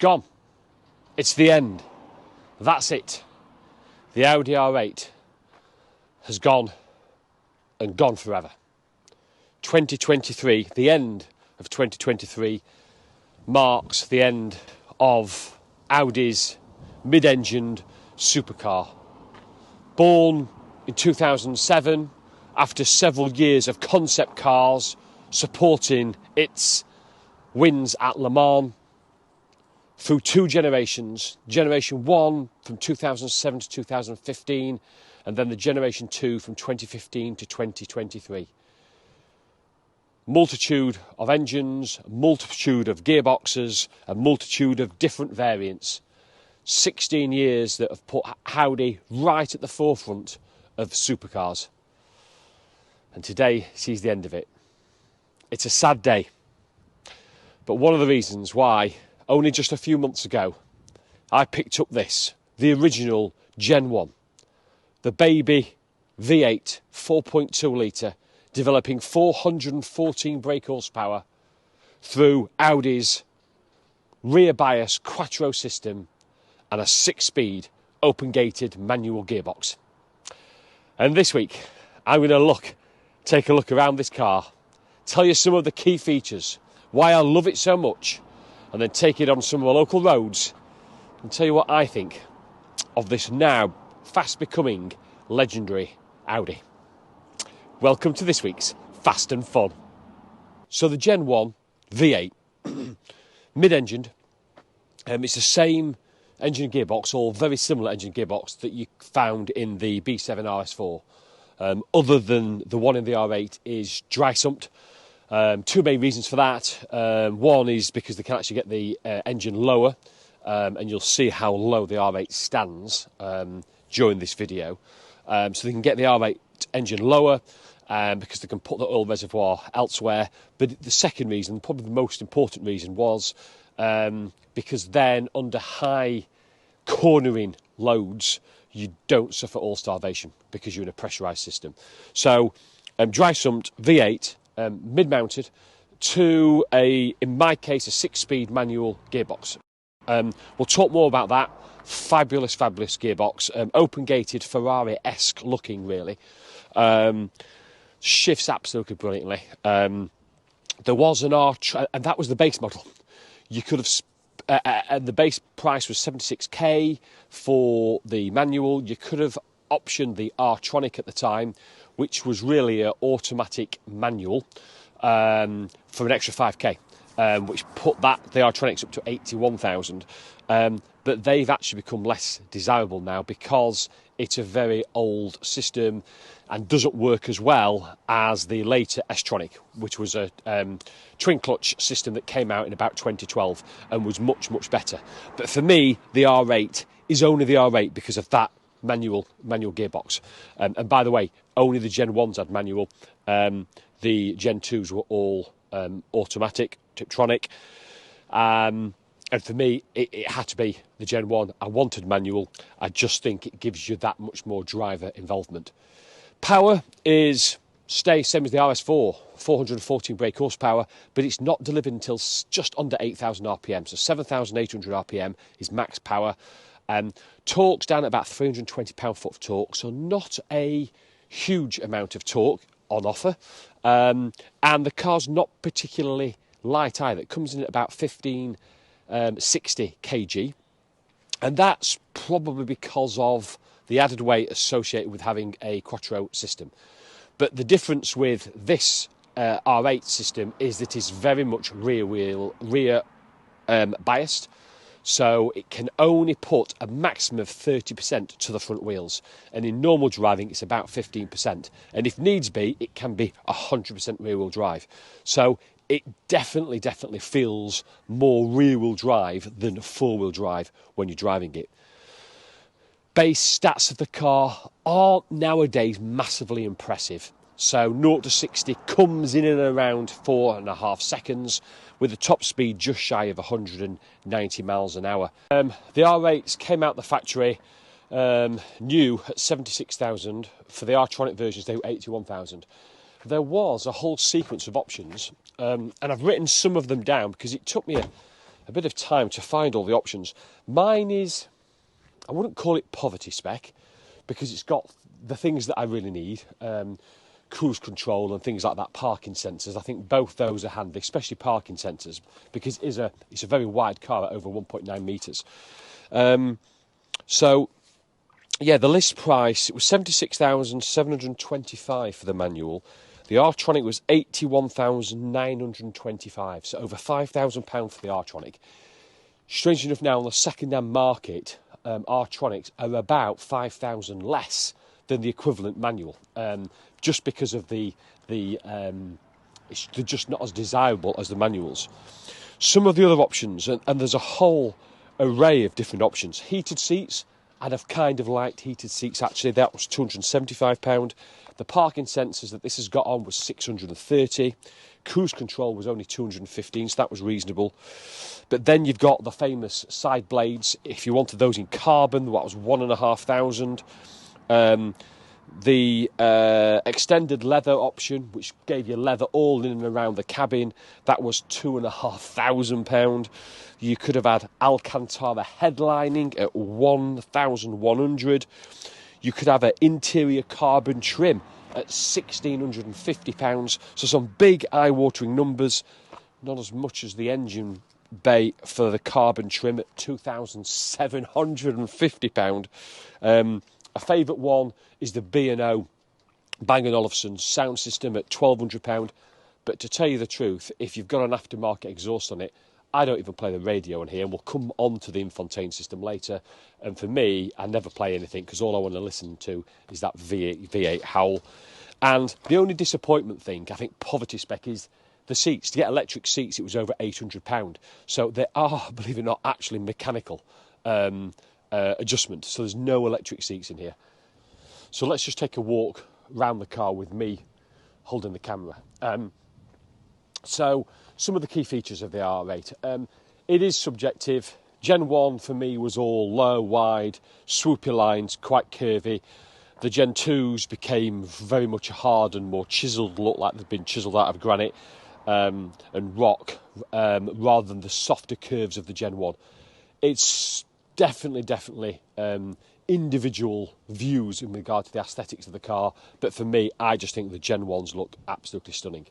gone. It's the end. That's it. The Audi R8 has gone and gone forever. 2023, the end of 2023, marks the end of Audi's mid-engined supercar. Born in 2007, after several years of concept cars supporting its wins at Le Mans, through two generations, Generation 1 from 2007 to 2015, and then the Generation 2 from 2015 to 2023. Multitude of engines, multitude of gearboxes, a multitude of different variants. 16 years that have put Audi right at the forefront of supercars. And today sees the end of it. It's a sad day. But one of the reasons why, only just a few months ago, I picked up this, the original Gen 1. The baby V8 4.2 litre, developing 414 brake horsepower through Audi's rear bias quattro system and a 6-speed open-gated manual gearbox. And this week, I'm going to take a look around this car, tell you some of the key features, why I love it so much, and then take it on some of the local roads and tell you what I think of this now fast becoming legendary Audi. Welcome to this week's Fast and Fun. So the Gen 1 V8, mid-engined, it's the same engine gearbox, or very similar engine gearbox that you found in the B7 RS4. Other than the one in the R8 is dry sumped. Two main reasons for that. One is because they can actually get the engine lower, and you'll see how low the R8 stands during this video. So they can get the R8 engine lower because they can put the oil reservoir elsewhere. But the second reason, probably the most important reason, was because then under high cornering loads, you don't suffer oil starvation because you're in a pressurised system. So dry sumped V8, mid-mounted, to in my case, a 6-speed manual gearbox. We'll talk more about that. Fabulous gearbox, open-gated, Ferrari-esque looking, really. Shifts absolutely brilliantly. There was an arch, and that was the base model. You could have, and the base price was 76k for the manual. You could have optioned the R-Tronic at the time, which was really an automatic manual, for an extra 5k, which put the R-Tronics up to 81,000. But they've actually become less desirable now because it's a very old system and doesn't work as well as the later S-Tronic, which was a twin clutch system that came out in about 2012 and was much better. But for me, the R8 is only the R8 because of that manual gearbox. And by the way, only the Gen 1s had manual. The Gen 2s were all automatic, Tiptronic. And for me, it had to be the Gen 1. I wanted manual. I just think it gives you that much more driver involvement. Power is same as the RS4, 414 brake horsepower, but it's not delivered until just under 8,000 RPM. So 7,800 RPM is max power. Torque's down at about 320 pound-foot of torque, so not a huge amount of torque on offer. And the car's not particularly light either. It comes in at about 60 kg. And that's probably because of the added weight associated with having a quattro system. But the difference with this R8 system is that it's very much rear biased. So it can only put a maximum of 30% to the front wheels. And in normal driving, it's about 15%. And if needs be, it can be 100% rear-wheel drive. So it definitely feels more rear-wheel drive than four-wheel drive when you're driving it. Base stats of the car aren't nowadays massively impressive. So 0 to 60 comes in and around 4.5 seconds, with the top speed just shy of 190 miles an hour. The R8s came out the factory new at 76,000. For the R-Tronic versions, they were 81,000. There was a whole sequence of options, and I've written some of them down because it took me a bit of time to find all the options. Mine is, I wouldn't call it poverty spec, because it's got the things that I really need, cruise control and things like that, parking sensors. I think both those are handy, especially parking sensors, because it's a very wide car at over 1.9 metres. So, yeah, the list price, it was 76,725 for the manual. The R-Tronic was 81,925, so over £5,000 for the R-Tronic. Strangely enough, now on the second-hand market, R-Tronics are about 5,000 less than the equivalent manual, just because of they're just not as desirable as the manuals. Some of the other options, and there's a whole array of different options. Heated seats, I'd have kind of liked heated seats actually. That was £275. The parking sensors that this has got on was £630. Cruise control was only £215, so that was reasonable. But then you've got the famous side blades. If you wanted those in carbon, that was £1,500. The extended leather option, which gave you leather all in and around the cabin, that was £2,500. You could have had Alcantara headlining at £1,100. You could have an interior carbon trim at £1,650. So some big eye-watering numbers. Not as much as the engine bay for the carbon trim at £2,750. A favourite one is the B&O Bang & Olufsen sound system at £1,200. But to tell you the truth, if you've got an aftermarket exhaust on it, I don't even play the radio on here. We'll come on to the infotainment system later. And for me, I never play anything because all I want to listen to is that V8 howl. And the only disappointment thing, I think, poverty spec, is the seats. To get electric seats, it was over £800. So they are, believe it or not, actually mechanical adjustment. So there's no electric seats in here. So let's just take a walk around the car with me holding the camera. So some of the key features of the R8. It is subjective. Gen 1 for me was all low, wide, swoopy lines, quite curvy. The Gen 2s became very much a hard and more chiselled look, like they've been chiselled out of granite and rock, rather than the softer curves of the Gen 1. It's definitely individual views in regard to the aesthetics of the car, but for me, I just think the Gen 1s look absolutely stunning.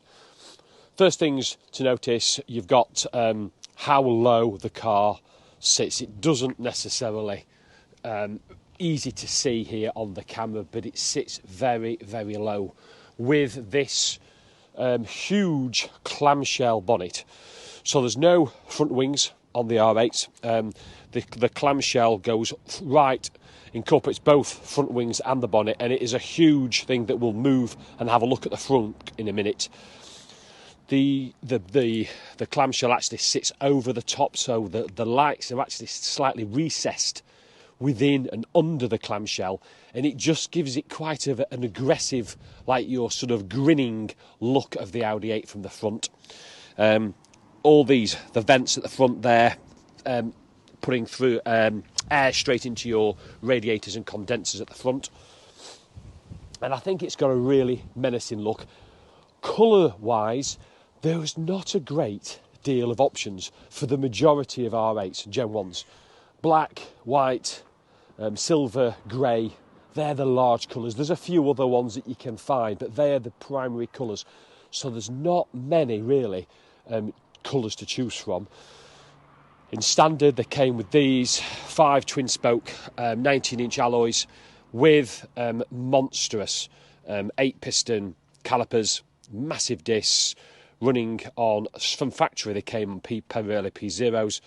First things to notice, you've got how low the car sits. It doesn't necessarily easy to see here on the camera, but it sits very, very low with this huge clamshell bonnet. So there's no front wings on the R8. The clamshell goes right, incorporates both front wings and the bonnet, and it is a huge thing that will move and have a look at the front in a minute. The clamshell actually sits over the top, so the lights are actually slightly recessed within and under the clamshell, and it just gives it quite an aggressive, like your sort of grinning look of the Audi 8 from the front. All the vents at the front there, putting through air straight into your radiators and condensers at the front. And I think it's got a really menacing look. Colour-wise, there is not a great deal of options for the majority of R8s and Gen 1s. Black, white, silver, grey, they're the large colours. There's a few other ones that you can find, but they're the primary colours. So there's not many, really, colours to choose from. In standard, they came with these 5 twin-spoke 19-inch alloys with monstrous 8-piston calipers, massive discs, running on, from factory they came on Pirelli P0s.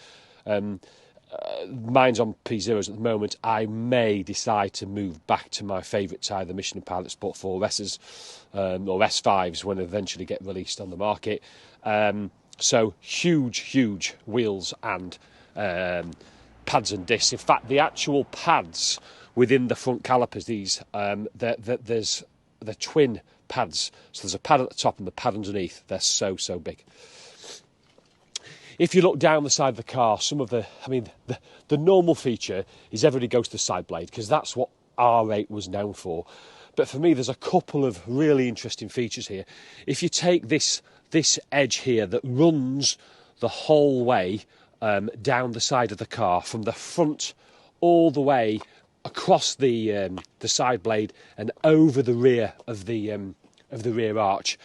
Mine's on P0s at the moment. I may decide to move back to my favourite tyre, the Michelin Pilot Sport 4S's or S5s when they eventually get released on the market. So huge wheels and pads and discs. In fact, the actual pads within the front calipers, these there's the twin pads. So there's a pad at the top and the pad underneath. They're so big. If you look down the side of the car, the normal feature is everybody goes to the side blade because that's what R8 was known for. But for me, there's a couple of really interesting features here. If you take this edge here that runs the whole way down the side of the car, from the front all the way across the side blade and over the rear of the rear arch.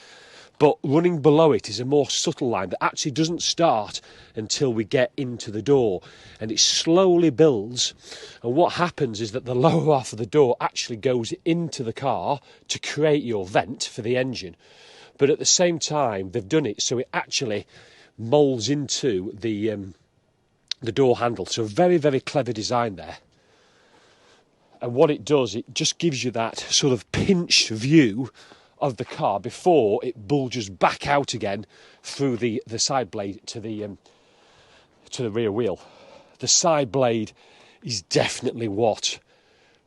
But running below it is a more subtle line that actually doesn't start until we get into the door, and it slowly builds. And what happens is that the lower half of the door actually goes into the car to create your vent for the engine. But at the same time, they've done it so it actually moulds into the door handle. So very, very clever design there. And what it does, it just gives you that sort of pinched view of the car before it bulges back out again through the side blade to the rear wheel. The side blade is definitely what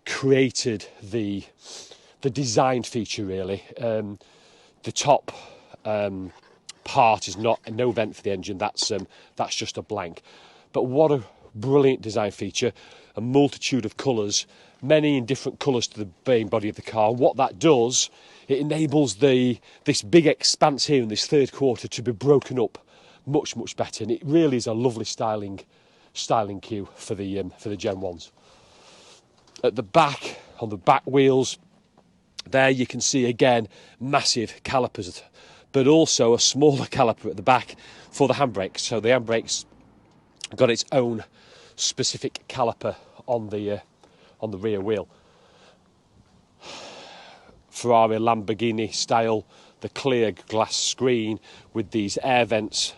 created the design feature, really. The top part is no vent for the engine. That's just a blank. But what a brilliant design feature! A multitude of colours, many in different colours to the main body of the car. What that does, it enables this big expanse here in this third quarter to be broken up much, much better. And it really is a lovely styling cue for the Gen 1s. At the back, on the back wheels, there you can see again massive calipers, but also a smaller caliper at the back for the handbrakes. So the handbrakes got its own specific caliper on the rear wheel. Ferrari, Lamborghini style, the clear glass screen with these air vents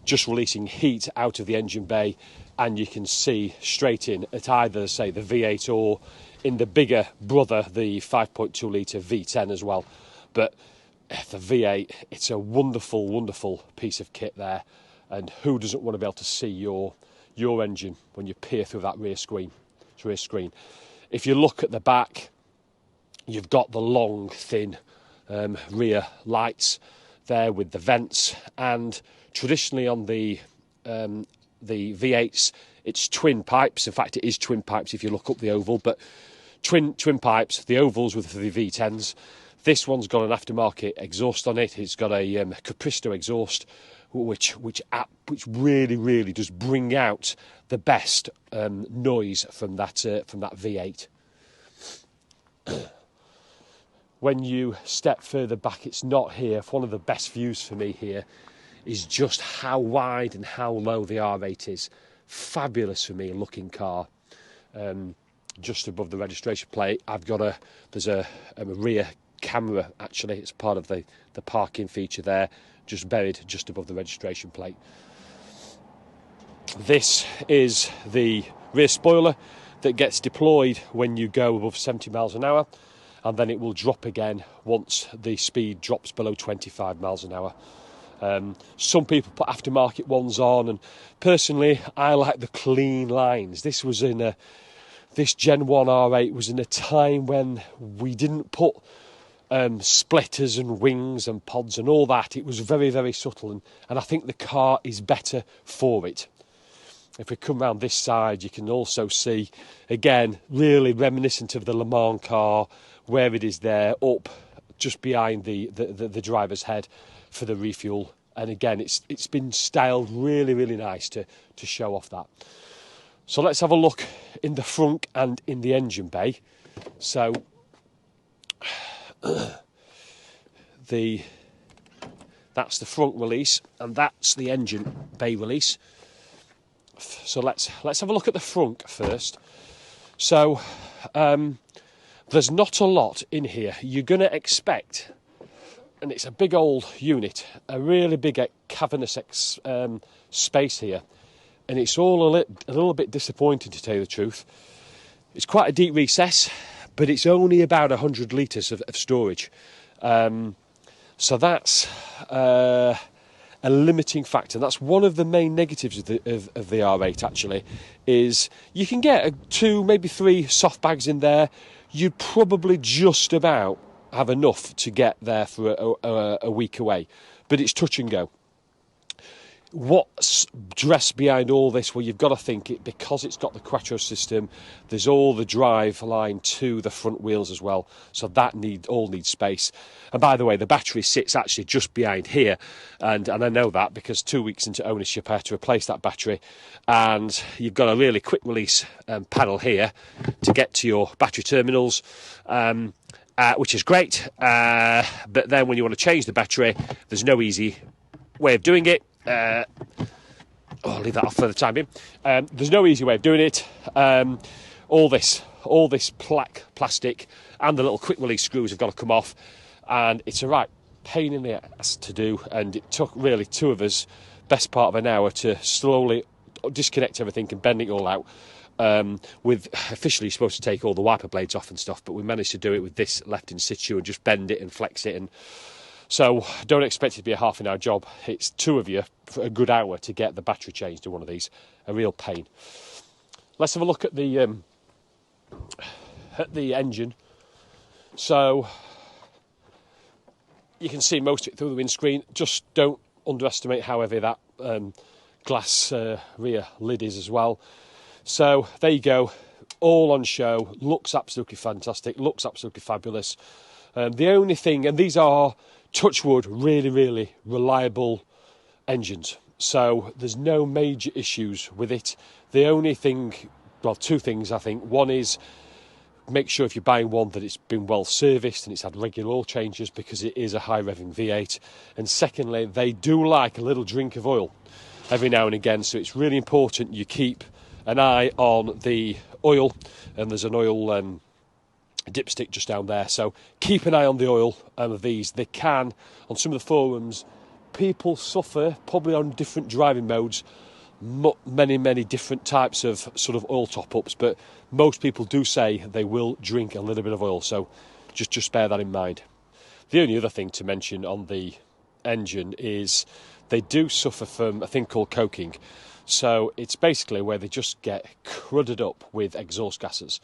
just releasing heat out of the engine bay, and you can see straight in at either, say, the V8 or in the bigger brother, the 5.2 litre V10 as well. But the V8, it's a wonderful, wonderful piece of kit there, and who doesn't want to be able to see your engine when you peer through that rear screen? If you look at the back, you've got the long, thin rear lights there with the vents, and traditionally on the V8s, it's twin pipes. In fact, it is twin pipes if you look up the oval, but twin pipes, the ovals with the V10s. This one's got an aftermarket exhaust on it. It's got a Capristo exhaust, which really, really does bring out the best noise from that V8. When you step further back, it's not here. One of the best views for me here is just how wide and how low the R8 is. Fabulous for me looking car. Just above the registration plate, there's a rear camera, actually. It's part of the parking feature there, just buried just above the registration plate. This is the rear spoiler that gets deployed when you go above 70 miles an hour, and then it will drop again once the speed drops below 25 miles an hour. Some people put aftermarket ones on, and personally I like the clean lines. This Gen 1 R8 was in a time when we didn't put splitters and wings and pods and all that. It was very, very subtle, and I think the car is better for it. If we come round this side, you can also see, again, really reminiscent of the Le Mans car, where it is there, up just behind the driver's head for the refuel. And again, it's been styled really, really nice to show off that. So let's have a look in the front and in the engine bay. So that's the front release, and that's the engine bay release. So let's have a look at the front first. So there's not a lot in here. You're going to expect, and it's a big old unit, a really big cavernous space here, and it's all a little bit disappointing, to tell you the truth. It's quite a deep recess, but it's only about 100 litres of storage. So that's a limiting factor. That's one of the main negatives of the R8, actually, is you can get 2, maybe 3 soft bags in there. You'd probably just about have enough to get there for a week away, but it's touch and go. What's dressed behind all this? Well, you've got to think it because it's got the Quattro system. There's all the drive line to the front wheels as well, so that all needs space. And by the way, the battery sits actually just behind here, and I know that because 2 weeks into ownership, I had to replace that battery. And you've got a really quick release panel here to get to your battery terminals. Which is great, but then when you want to change the battery, there's no easy way of doing it. I'll leave that off for the time being. There's no easy way of doing it. All this plastic and the little quick release screws have got to come off, and it's a right pain in the ass to do. And it took really two of us, best part of an hour, to slowly disconnect everything and bend it all out. With officially supposed to take all the wiper blades off and stuff, but we managed to do it with this left in situ and just bend it and flex it. And so don't expect it to be a half an hour job. It's two of you for a good hour to get the battery changed to one of these. A real pain. Let's have a look at the engine. So you can see most of it through the windscreen. Just don't underestimate how heavy that glass rear lid is as well. So there you go, all on show. Looks absolutely fantastic, looks absolutely fabulous. The only thing, and these are, touch wood, really, really reliable engines. So there's no major issues with it. The only thing, well, two things I think. One is make sure if you're buying one that it's been well serviced and it's had regular oil changes, because it is a high revving V8. And secondly, they do like a little drink of oil every now and again. So it's really important you keep an eye on the oil, and there's an oil dipstick just down there, so keep an eye on the oil of these. They can, on some of the forums, people suffer, probably on different driving modes, many different types of sort of oil top-ups, but most people do say they will drink a little bit of oil, so just bear that in mind. The only other thing to mention on the engine is they do suffer from a thing called coking. So it's basically where they just get crudded up with exhaust gases.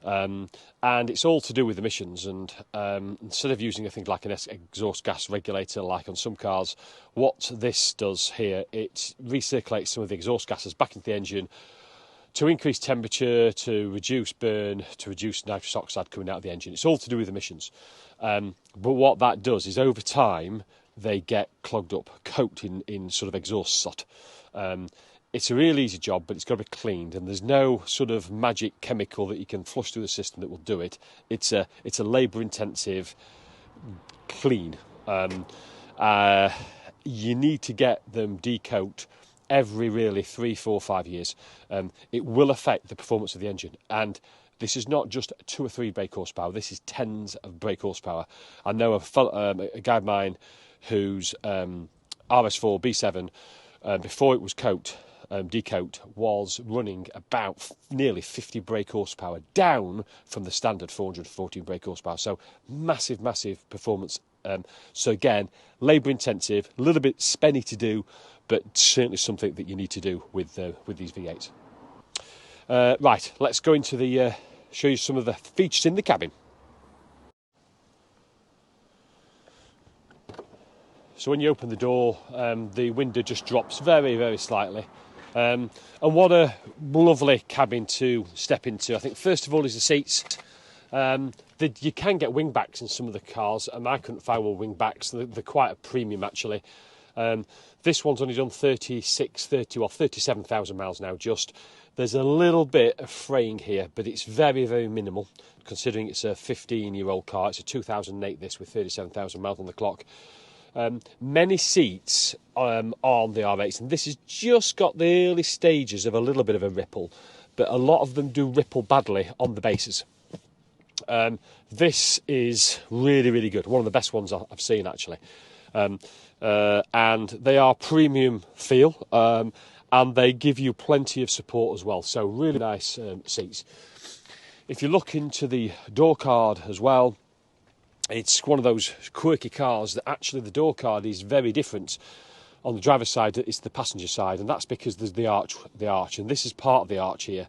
And it's all to do with emissions. And instead of using a thing like an exhaust gas regulator, like on some cars, what this does here, it recirculates some of the exhaust gases back into the engine to increase temperature, to reduce burn, to reduce nitrous oxide coming out of the engine. It's all to do with emissions. But what that does is over time, they get clogged up, coated in sort of exhaust soot. It's a real easy job, but it's got to be cleaned, and there's no sort of magic chemical that you can flush through the system that will do it. It's a labour-intensive clean. You need to get them decoat every really 3, 4, 5 years. It will affect the performance of the engine, and this is not just 2 or 3 brake horsepower. This is tens of brake horsepower. I know a guy of mine whose RS4 B7 before it was decoat was running about nearly 50 brake horsepower, down from the standard 414 brake horsepower. So massive performance. So again, labour intensive, a little bit spenny to do, but certainly something that you need to do with these V8s. Right, let's go into the show you some of the features in the cabin. So when you open the door, the window just drops very slightly. And what a lovely cabin to step into. I think first of all is the seats. You can get wing backs in some of the cars, and I couldn't find one wing backs. They're quite a premium actually. This one's only done 37,000 miles now just. There's a little bit of fraying here, but it's very minimal considering it's a 15-year-old car. It's a 2008 this with 37,000 miles on the clock. Many seats on the R8s, and this has just got the early stages of a little bit of a ripple, but a lot of them do ripple badly on the bases. This is really good, one of the best ones I've seen actually, and they are premium feel, and they give you plenty of support as well, so really nice seats. If you look into the door card as well, it's one of those quirky cars that actually the door card is very different. On the driver's side, it's the passenger side, and that's because there's the arch, and this is part of the arch here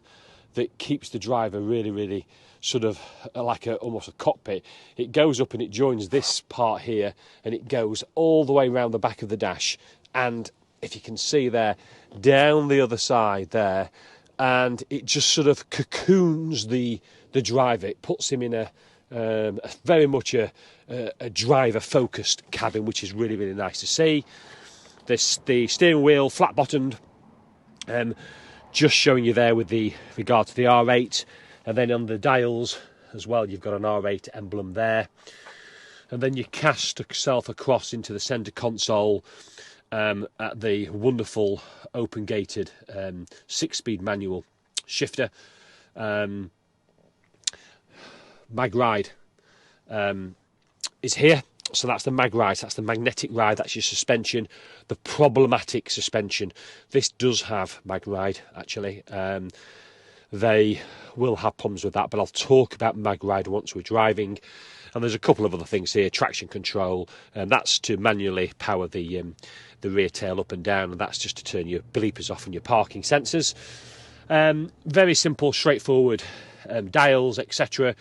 that keeps the driver really sort of like almost a cockpit. It goes up and it joins this part here, and it goes all the way around the back of the dash, and if you can see there, down the other side there, and it just sort of cocoons the driver. It puts him in a very much a driver-focused cabin, which is really, really nice to see. The steering wheel, flat-bottomed, just showing you there with regard to the R8, and then on the dials as well, you've got an R8 emblem there. And then you cast yourself across into the centre console at the wonderful open-gated 6-speed manual shifter. Mag Ride is here. So that's the Mag Ride, that's the magnetic ride, that's your suspension, the problematic suspension. This does have Mag Ride, actually. They will have problems with that, but I'll talk about Mag Ride once we're driving. And there's a couple of other things here, traction control, and that's to manually power the rear tail up and down, and that's just to turn your bleepers off and your parking sensors. Very simple, straightforward dials, etc.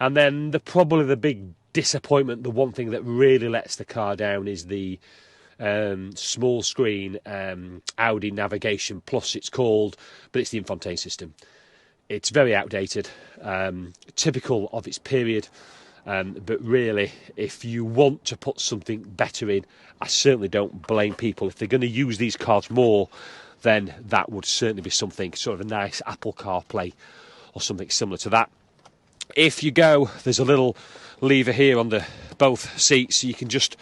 And then probably the big disappointment, the one thing that really lets the car down, is the small screen Audi Navigation Plus, it's called, but it's the infotainment system. It's very outdated, typical of its period, but really, if you want to put something better in, I certainly don't blame people. If they're going to use these cars more, then that would certainly be something, sort of a nice Apple CarPlay or something similar to that. If you go, there's a little lever here on both seats, so you can just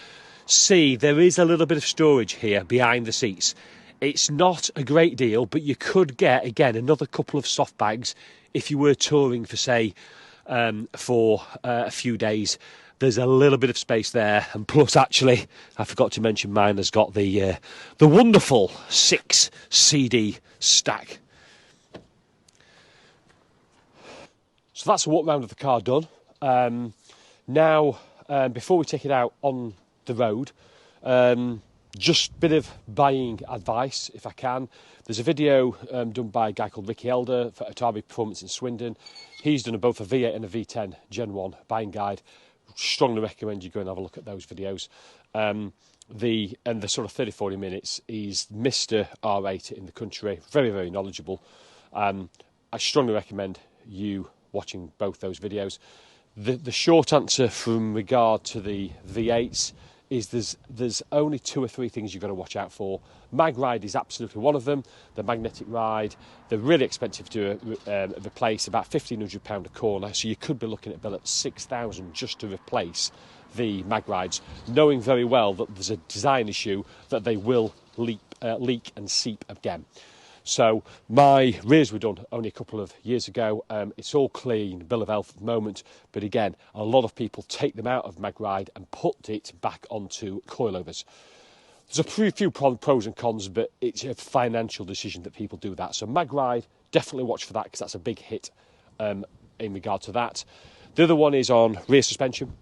see there is a little bit of storage here behind the seats. It's not a great deal, but you could get, again, another couple of soft bags if you were touring for, say, for a few days. There's a little bit of space there, and plus, actually, I forgot to mention mine has got the wonderful 6 CD stack. So that's a walk round of the car done. Now, before we take it out on the road, just a bit of buying advice, if I can. There's a video done by a guy called Ricky Elder at Audi Performance in Swindon. He's done both a V8 and a V10 Gen 1 buying guide. Strongly recommend you go and have a look at those videos. The sort of 30-40 minutes, he's Mr. R8 in the country, very, very knowledgeable. I strongly recommend you watching both those videos. The short answer from regard to the V8s is there's only 2 or 3 things you've got to watch out for. Mag Ride is absolutely one of them. The magnetic ride, they're really expensive to replace, about £1,500 a corner, so you could be looking at a bill at £6,000 just to replace the Mag Rides, knowing very well that there's a design issue that they will leak and seep again. So my rears were done only a couple of years ago. It's all clean, bill of health at the moment. But again, a lot of people take them out of Mag Ride and put it back onto coilovers. There's a few pros and cons, but it's a financial decision that people do that. So Mag Ride, definitely watch for that, because that's a big hit in regard to that. The other one is on rear suspension.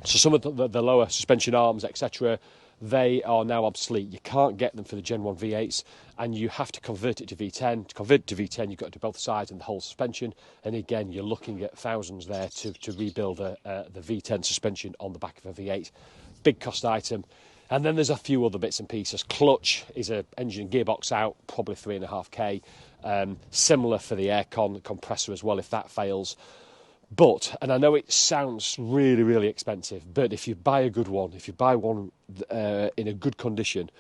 So some of the lower suspension arms, etc., they are now obsolete. You can't get them for the Gen 1 V8s, and you have to convert it to V10. To convert it to V10, you've got to do both sides and the whole suspension. And again, you're looking at thousands there to rebuild the V10 suspension on the back of a V8. Big cost item. And then there's a few other bits and pieces. Clutch is an engine and gearbox out, probably 3.5k. Similar for the aircon compressor as well, if that fails. But, and I know it sounds really, really expensive, but if you buy a good one, if you buy one in a good condition,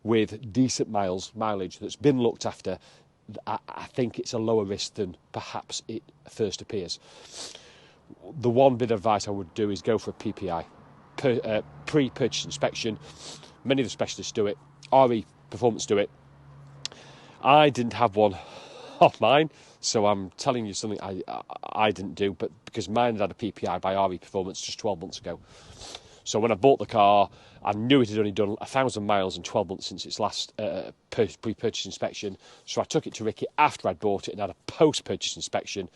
with decent mileage that's been looked after, I think it's a lower risk than perhaps it first appears. The one bit of advice I would do is go for a PPI, pre-purchase inspection. Many of the specialists do it. RE Performance do it. I didn't have one of mine, so I'm telling you something I didn't do, but because mine had a PPI by RE Performance just 12 months ago. So when I bought the car, I knew it had only done 1,000 miles in 12 months since its last pre-purchase inspection. So I took it to Ricky after I'd bought it and had a post-purchase inspection.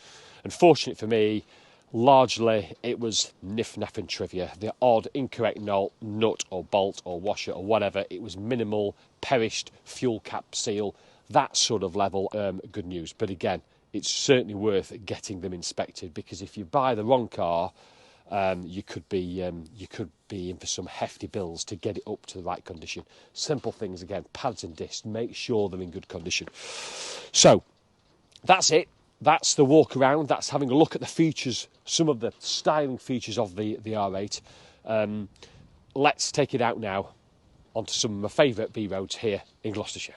And fortunately for me, largely it was niff-naff and trivia. The odd incorrect nut or bolt or washer or whatever, it was minimal, perished, fuel cap seal, that sort of level, good news. But again, it's certainly worth getting them inspected, because if you buy the wrong car, you could be in for some hefty bills to get it up to the right condition. Simple things again, pads and discs, make sure they're in good condition. So that's it. That's the walk around. That's having a look at the features, some of the styling features of the R8. Let's take it out now onto some of my favourite B roads here in Gloucestershire.